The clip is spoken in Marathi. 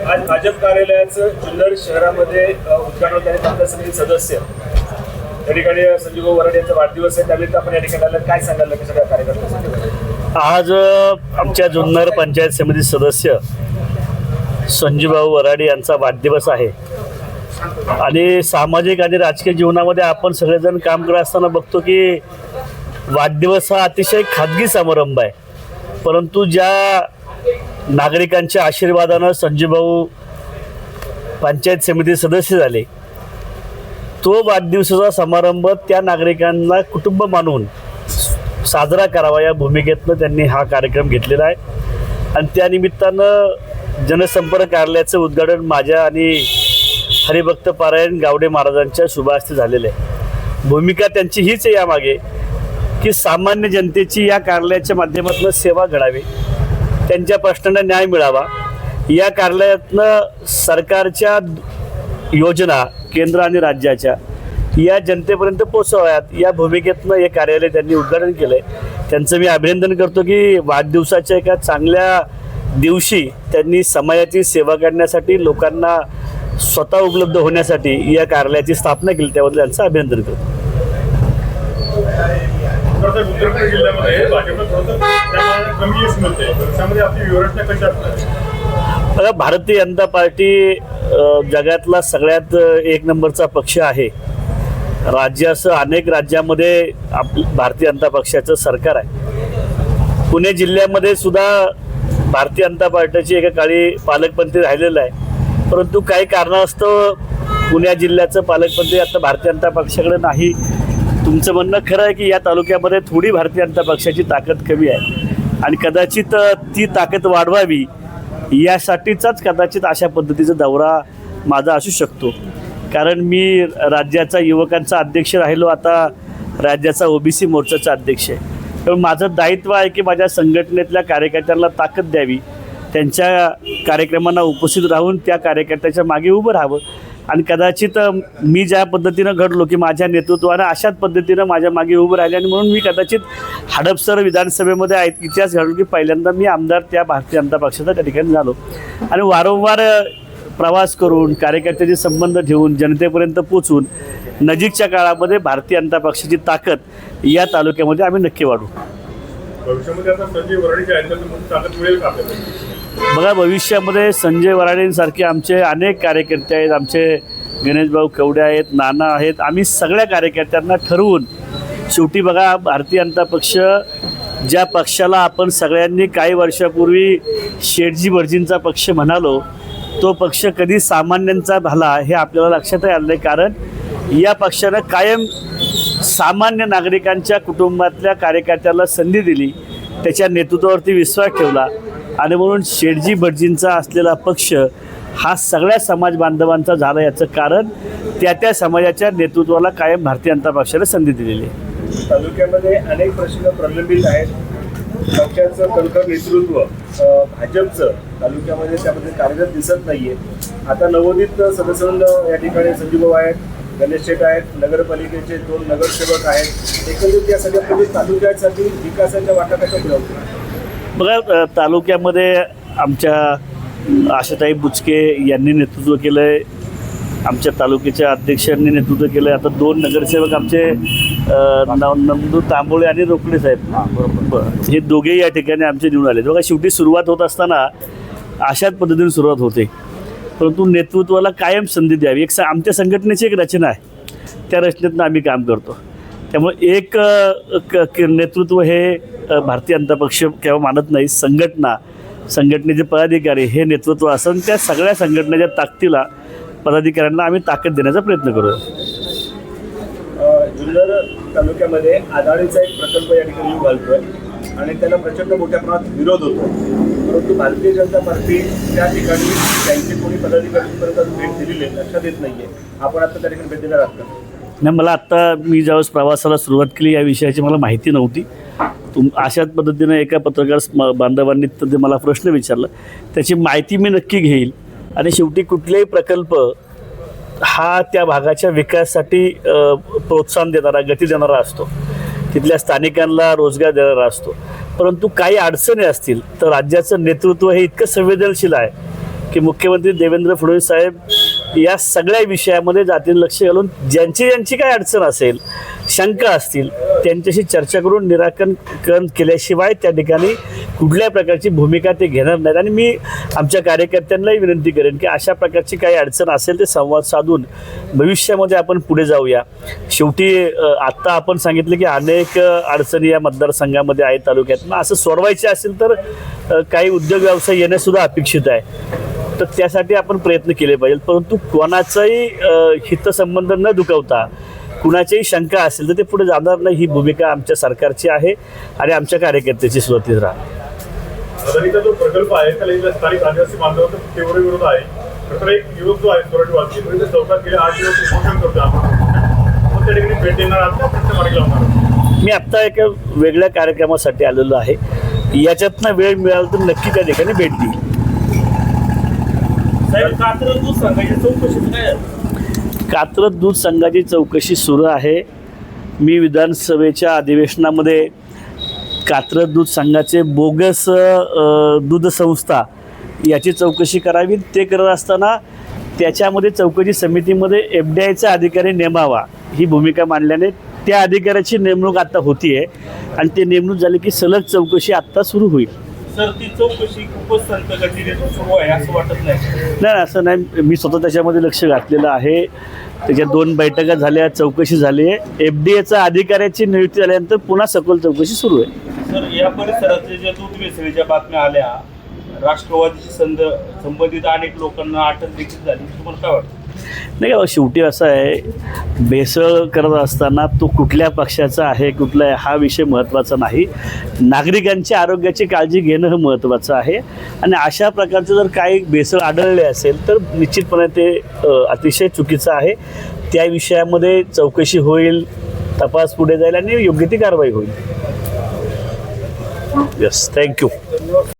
आज भाजप कार्यालयाचं जुन्नर शहरामध्ये उद्घाटन होत आहे. पंचायत समिती सदस्य या ठिकाणी संजीव वराडे यांचा वाढदिवस आहे, त्यावेळी आपण या ठिकाणी आलं. काय सांगाल की सगळ्या कार्यकर्त्यांसाठी? आज आमच्या जुन्नर पंचायत समिती सदस्य संजीवभाऊ वराडे यांचा वाढदिवस आहे आणि सामाजिक आणि राजकीय जीवनामध्ये आपण सगळेजण काम करत असताना बघतो की वाढदिवस हा अतिशय खाजगी समारंभ आहे, परंतु ज्या नागरिकांच्या आशीर्वादानं संजीवभाऊ पंचायत समिती सदस्य झाले, तो वाढदिवसाचा समारंभ त्या नागरिकांना कुटुंब मानून साजरा करावा या भूमिकेतनं त्यांनी हा कार्यक्रम घेतलेला आहे आणि त्यानिमित्तानं जनसंपर्क कार्यालयाचं उद्घाटन माझ्या आणि हरिभक्त पारायण गावडे महाराजांच्या शुभहस्ते झालेलं आहे. भूमिका त्यांची हीच आहे यामागे की सामान्य जनतेची या कार्यालयाच्या माध्यमातून सेवा घडावी, त्यांच्या प्रश्नांना न्याय मिळावा, या कार्यालयातनं सरकारच्या योजना केंद्र आणि राज्याच्या या जनतेपर्यंत पोहोचवाव्यात या भूमिकेतनं हे कार्यालय त्यांनी उद्घाटन केलं आहे. त्यांचं मी अभिनंदन करतो की वाढदिवसाच्या एका चांगल्या दिवशी त्यांनी समाजाची सेवा करण्यासाठी, लोकांना स्वतः उपलब्ध होण्यासाठी या कार्यालयाची स्थापना केली, त्याबद्दल त्यांचं अभिनंदन करतो. बघा, भारतीय जनता पार्टी जगातला सगळ्यात एक नंबरचा पक्ष आहे. राज्यासह अनेक राज्यामध्ये भारतीय जनता पक्षाचं सरकार आहे. पुणे जिल्ह्यामध्ये सुद्धा भारतीय जनता पार्टीची एका काळी पालकमंत्री राहिलेलं आहे, परंतु काही कारणास्तव पुणे जिल्ह्याचं पालकमंत्री आता भारतीय जनता पक्षाकडे नाही. तुमचं म्हणणं खरं आहे की या तालुक्यामध्ये थोडी भारतीय जनता पक्षाची ताकद कमी आहे आणि कदाचित ती ताकद वाढवावी यासाठीचाच कदाचित अशा पद्धतीचा दौरा माझा असू शकतो. कारण मी राज्याचा युवकांचा अध्यक्ष राहिलो, आता राज्याचा ओबीसी मोर्चाचा अध्यक्ष आहे. त्यामुळे माझं दायित्व आहे की माझ्या संघटनेतल्या कार्यकर्त्यांना ताकद द्यावी, त्यांच्या कार्यक्रमांना उपस्थित राहून त्या कार्यकर्त्याच्या मागे उभं राहावं आणि कदाचित मी ज्या पद्धतीनं घडलो की माझ्या नेतृत्वानं अशाच पद्धतीनं माझ्या मागे उभं राहिले आणि म्हणून मी कदाचित हडपसर विधानसभेमध्ये इतिहास घडलो की पहिल्यांदा मी आमदार त्या भारतीय जनता पक्षाचा त्या ठिकाणी झालो आणि वारंवार प्रवास करून कार्यकर्त्याचे संबंध ठेवून जनतेपर्यंत पोचून नजीकच्या काळामध्ये भारतीय जनता पक्षाची ताकद या तालुक्यामध्ये आम्ही नक्की वाढवू. भविष्यामध्ये आता संजय वराडेच्या ताकद मिळेल का आपल्याला? बघा, भविष्यामध्ये संजय वराडेंसारखे आमचे अनेक कार्यकर्ते आहेत, आमचे गणेशभाऊ कवडे आहेत, नाना आहेत. आम्ही सगळ्या कार्यकर्त्यांना ठरवून शेवटी बघा, भारतीय जनता पक्ष ज्या पक्षाला आपण सगळ्यांनी काही वर्षापूर्वी शेठजी भटजींचा पक्ष म्हणालो, तो पक्ष कधी सामान्यांचा झाला हे आपल्याला लक्षात आलं नाही. कारण या पक्षानं कायम सामान्य नागरिकांच्या कुटुंबातल्या कार्यकर्त्याला संधी दिली, त्याच्या नेतृत्वावरती विश्वास ठेवला आणि म्हणून शेठजी भटजींचा असलेला पक्ष हा सगळ्या समाज बांधवांचा झाला. याचं कारण त्या समाजाच्या नेतृत्वाला कायम भारतीय जनता पक्षाला संधी दिलेली आहे. तालुक्यामध्ये अनेक प्रश्न प्रलंबित आहेत. पक्षाचं कणखर नेतृत्व भाजपचं तालुक्यामध्ये त्यामध्ये कार्यरत दिसत नाहीये. आता नवोदित सदस्य या ठिकाणी संजीवभाऊ आहेत, गणेश शेठ आहेत, नगरपालिकेचे 2 नगरसेवक आहेत. एकंदरीत या सगळ्या तालुक्यासाठी विकासाच्या वाटा कशा मिळवतील? बघा, तालुक्यामध्ये आमच्या आशाताई बुचके यांनी नेतृत्व केलं आहे, आमच्या तालुक्याच्या अध्यक्षांनी नेतृत्व केलं आहे. आता 2 नगरसेवक आमचे नंदू तांबोळे आणि रोकडे साहेब, हे दोघेही या ठिकाणी आमचे निवडून आले. बघा, शेवटी सुरुवात होत असताना अशाच पद्धतीने सुरुवात होते, परंतु नेतृत्वाला कायम संधी द्यावी. आमच्या संघटनेची एक रचना आहे, त्या रचनेतनं आम्ही काम करतो. त्यामुळे एक नेतृत्व हे भारतीय जनता पक्ष केव्हा मानत नाही. संघटनेचे पदाधिकारी हे नेतृत्व असून त्या सगळ्या संघटनेच्या ताकदीला पदाधिकाऱ्यांना आम्ही ताकद देण्याचा प्रयत्न करू. जुन्नर तालुक्यामध्ये आघाडीचा एक प्रकल्प या ठिकाणी घालतोय आणि त्याला प्रचंड मोठ्या प्रमाणात विरोध होतो, परंतु भारतीय जनता पार्टी त्या ठिकाणी त्यांची कोणी पदाधिकाऱ्यांपर्यंत भेट दिलेली आहे, लक्षात येत नाहीये. आपण आता त्या ठिकाणी भेट देणार आहात का? नाही, मला आत्ता मी ज्यावेळेस प्रवासाला सुरुवात केली या विषयाची मला माहिती नव्हती. अशाच पद्धतीनं एका पत्रकार बांधवांनी तर मला प्रश्न विचारला, त्याची माहिती मी नक्की घेईल आणि शेवटी कुठलेही प्रकल्प हा त्या भागाच्या विकासासाठी प्रोत्साहन देणारा, गती देणारा असतो, तिथल्या स्थानिकांना रोजगार देणारा असतो. परंतु काही अडचणी असतील तर राज्याचं नेतृत्व हे इतकं संवेदनशील आहे की मुख्यमंत्री देवेंद्र फडणवीस साहेब या सगळ्या विषयामध्ये जातीनं लक्ष घालून ज्यांची काय अडचण असेल, शंका असतील, त्यांच्याशी चर्चा करून निराकरण केल्याशिवाय त्या ठिकाणी कुठल्या प्रकारची भूमिका ते घेणार नाहीत. आणि मी आमच्या कार्यकर्त्यांनाही विनंती करेन की अशा प्रकारची काही अडचण असेल ते संवाद साधून भविष्यामध्ये आपण पुढे जाऊया. शेवटी आत्ता आपण सांगितलं की अनेक अडचणी या मतदारसंघामध्ये आहेत तालुक्यात. मग असं सोडवायचे असेल तर काही उद्योग व्यवसाय येणंसुद्धा अपेक्षित आहे. तर त्यासाठी आपण प्रयत्न केले पाहिजेत. परंतु कोणाचाही हितसंबंध न दुखवता कुणाच्याही शंका असेल तर ते पुढे जाणार नाही. ही भूमिका आमच्या सरकारची आहे आणि आमच्या कार्यकर्त्याची सुरुवातीच राहणार. अदानीचा जो प्रकल्प आहे त्याला इथल्या स्थानिक आदिवासी बांधवांचा तीव्र विरोध आहे. तर एक युवक जो आहे सोरठवाडची तो इथे चौकात गेले 8 दिवस उपोषण करतो आपण त्या ठिकाणी भेट देणार आहात का प्रश्न मार्गी लावणार? मी आत्ता एका वेगळ्या कार्यक्रमासाठी आलेलो आहे. याच्यातनं वेळ मिळाला तर नक्की त्या ठिकाणी भेट देईल. कात्रज दूध संघाची चौकशी सुरू आहे. मी विधानसभेच्या अधिवेशनामध्ये कात्रज दूध संघाचे बोगस दूध संस्था याची चौकशी करावी ते करत असताना त्याच्यामध्ये चौकशी समितीमध्ये FDIचा अधिकारी नेमावा ही भूमिका मांडल्याने त्या अधिकाऱ्याची नेमणूक आता होती आहे आणि ती नेमणूक झाली की सलग चौकशी आत्ता सुरू होईल. सर, ती चौकशी खूपच संत गतीने सुरू आहे असं वाटत नाही? नाही, असं नाही. मी स्वतः त्याच्यामध्ये लक्ष घातलेलं आहे. त्याच्या 2 बैठका झाल्या, चौकशी झाली आहे. FDIचा अधिकाऱ्याची नियुक्ती झाल्यानंतर पुन्हा सखोल चौकशी सुरू आहे. सर, या परिसराचे ज्या दूध भेसळीच्या बातम्या आल्या, राष्ट्रवादीशी संबंधित अनेक लोकांना अटक देखील झाली, तुम्हाला काय वाटतं? नाही का, शेवटी असं आहे, भेसळ करत असताना तो कुठल्या पक्षाचा आहे कुठला आहे हा विषय महत्त्वाचा नाही. नागरिकांच्या आरोग्याची काळजी घेणं हे महत्त्वाचं आहे. आणि अशा प्रकारचं जर काही भेसळ आढळले असेल तर निश्चितपणे ते अतिशय चुकीचं आहे. त्या विषयामध्ये चौकशी होईल, तपास पुढे जाईल आणि योग्य ती कारवाई होईल. Yes, thank you.